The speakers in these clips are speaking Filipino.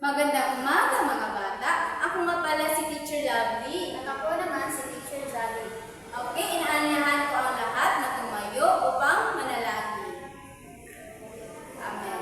Magandang umaga mga bata. Ako nga pala si Teacher Lovely. At ako naman si Teacher Jolly. Okay, inaanyahan ko ang lahat na tumayo upang manalangin. Amen.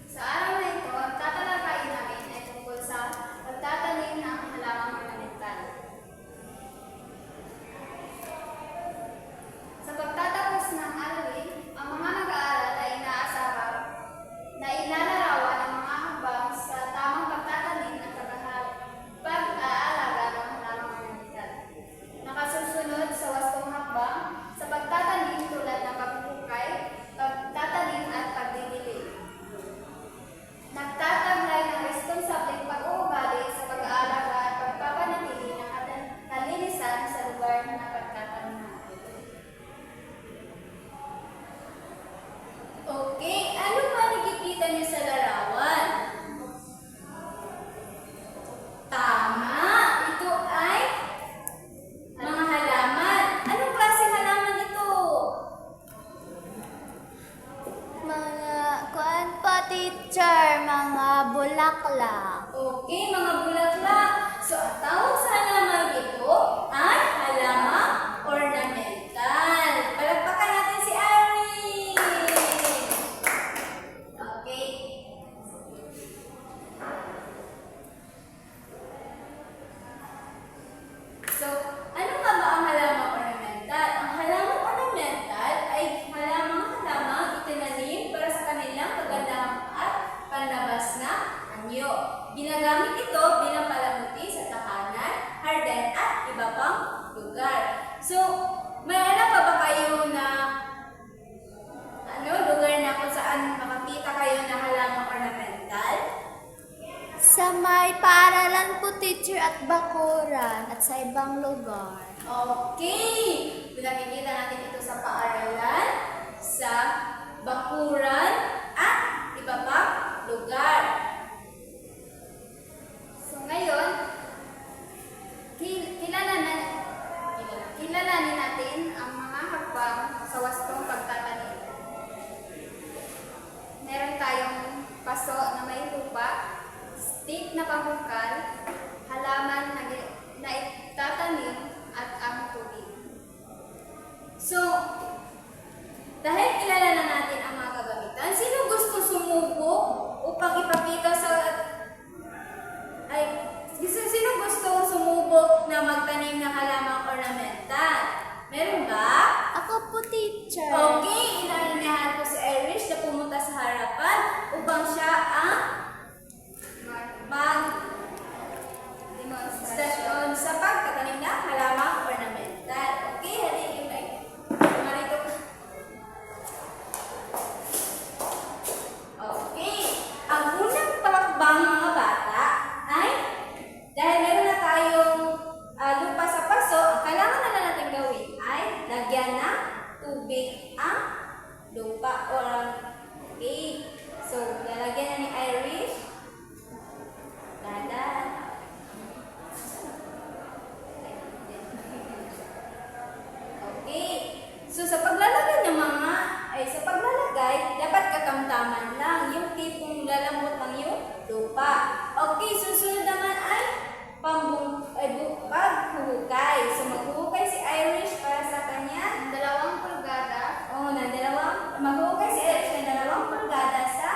Sa araw na ito, ang tatalakayin namin ay tungkol sa pagtatanim ng halamang ornamental. Sa pagtatapos ng aralin, ang mga nag-aaral ay inaasahang na ilalarawan ang mga hakbang sa tamang pagtatanim at pag-aalaga ng halamang ornamental. Nakasusunod sa wastong hakbang sa pagtatanim tulad ng paghuhukay, pagtatanim at pagdidilig. Nagtataglay ng responsableng pag-uugali sa pag-aalaga at pagpapanatili ng kalinisan sa lugar na pagtatanim. Okay, ano ba nakikita niyo sa larawan? Tama! Ito ay mga halaman. Anong klaseng halaman ito? Kuan po, teacher, mga bulaklak. Okay, mga bulaklak. So, ang tawag sa halaman ito ay halamang ornamental. Palagpakan natin si Irene. Okay. So, ano nga ba ang halamang ornamental? Ang halamang ornamental ay halamang itinanim para sa kanilang kagandahan at panlabas na anyo. Ginagamit ito bilang palamuti sa tahanan, harden at iba pang lugar. So, may alam pa ba kayo na lugar na kung saan makakita kayo ng halamang ornamental? Sa may paaralan po, teacher, at bakuran at sa ibang lugar. Okay! Nakikita natin ito sa paaralan, sa bakuran, at iba pang lugar. So ngayon, kilalanin natin ang mga hakbang sa wastong pagtatanim. Meron tayong paso na may lupa, stick na pamukal, halaman na itatanim, at ang tubig. So, dahil kilala na natin ang mga kagamitan, sino gusto sumubok upang ipakita sino gusto sumubok na magtanim ng halamang ornamental? Meron ba? Ako po, teacher. Okay, inaanyahan ko si Irish na pumunta sa harapan upang siya ang mag-demonstrasyon sa pagtatanim ng halamang ornamental. Okay, halika na. Marito ka. Okay, ang unang pakbang mga bata ay dahil meron na tayong lupa sa paso, ang kailangan na natin gawin ay lagyan ng tubig ang lupa. Okay, so lalagyan na ni Irish. Dadan. Okay. So sa paglalagay, dapat katamtaman lang yung tipong lalamot ng yung lupa. Okay, susunod naman ay paghuhukay. So maghuhukay si Irish para sa kanya. 2 pulgada. Maghuhukay si Irish ng 2 pulgada sa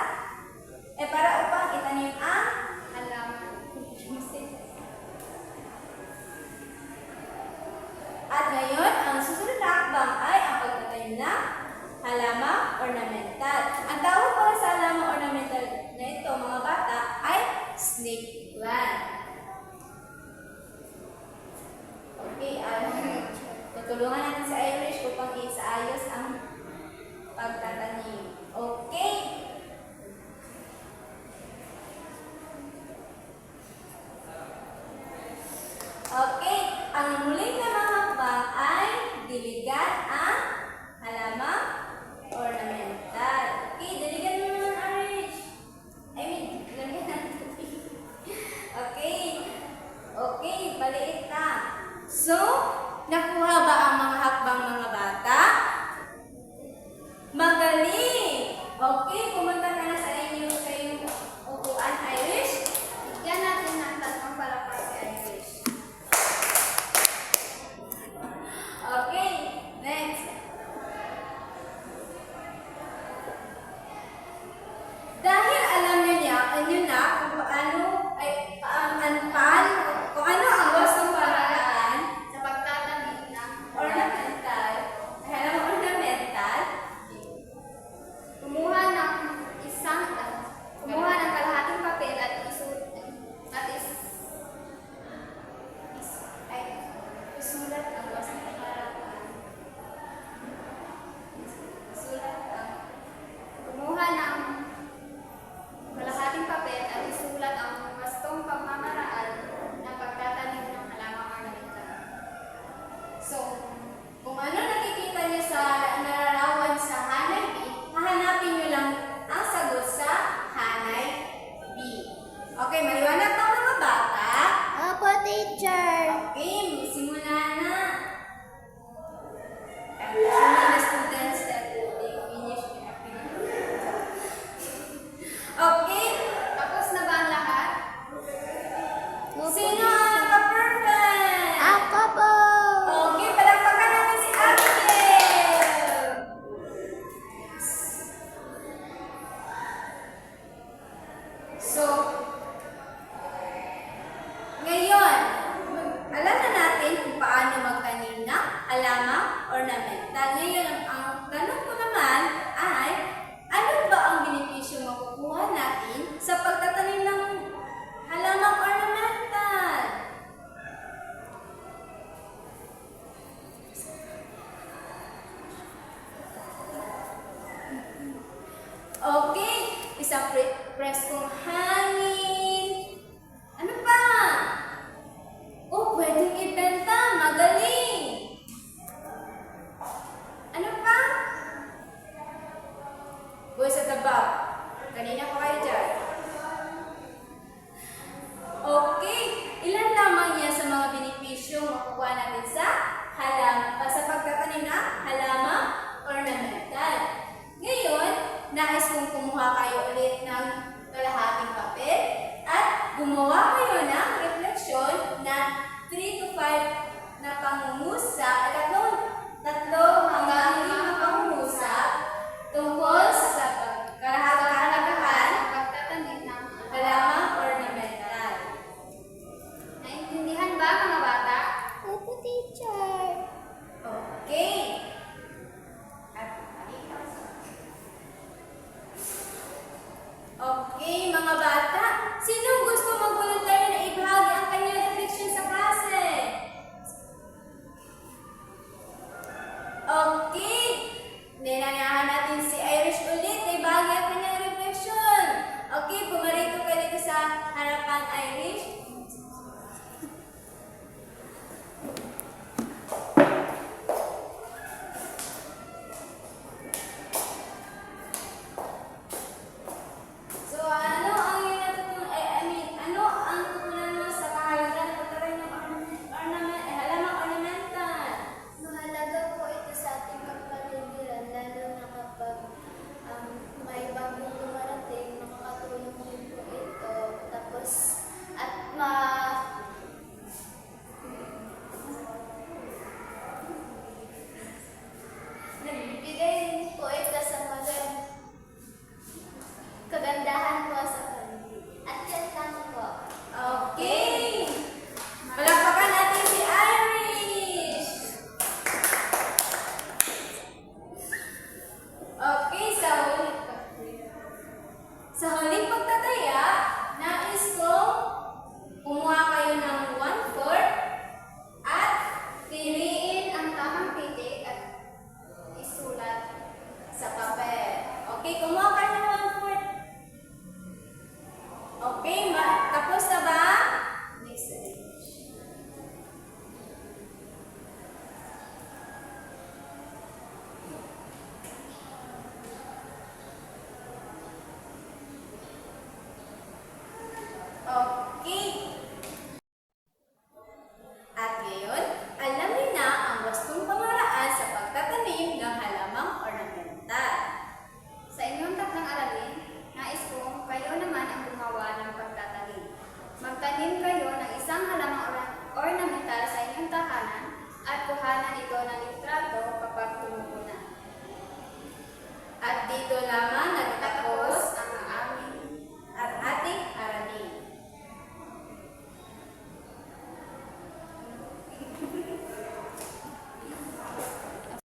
So, ngayon, alam na natin kung paano magtanim ng halamang ornamental. Ngayon, ang tanong ko naman ay, ano ba ang benepisyo makukuha natin sa pagtatanim ng halamang ornamental? Okay, isang preskong hangin. Ano pa? Oh, pwedeng ibenta. Magaling. Ano pa? Boys at the back. Kanina pa kayo dyan. Okay, ilan lamang yan sa mga benepisyo makukuha natin sa sa pagtatanim ng halamang ornamental. Ngayon, nais kong kumuha kayo ulit ng kalahating papel at gumawa kayo ng refleksyon na 3 to 5 na pangungusap at tatlo hanggang 5 pangungusap tungkol sa kahalagahan Ang pagtatanim ng halamang ornamental. Naintindihan ba mga bata? Opo, teacher. Okay. Okay, mga bata, sinong gusto mag-volunteer na ibahagi ang kanyang reflection sa klase? Okay. Ninanayahan natin si Irish ulit na ibahagi ang kanyang reflection. Okay, pumarito ka dito sa harapan, Irish. So, ano ang iyong ano ang tutunan mo sa kahalagahan ng pagtatanim ng halamang ornamental? Mahalaga po ito sa ating kapaligiran, lalo na kapag may bagong dumarating, makakatulong din po ito. Tapos, at nagbibigay din po ito sa kagandahan po sa paligid. At yan lang po. Okay! Palakpakan natin si Irish! Okay, sa huling pagtataya, nais kong kumuha kayo ng 1/4 at Piliin ang tamang pitik at isulat sa papel. Okay, kumuha kayo ng 1/4. Okay, tapos na ba? Next na rin. Okay. At ngayon, alam niyo na ang wastong pamaraan sa pagtatanim ng halamang ornamental. Sa inyong tatlong aralin, nais kong kayo naman ang gumawa ng pagtatanim. Magtanim kayo ng isang halamang ornamental sa inyong tahanan at kuhanan ito ng litrato kapag tumubo na. At dito lamang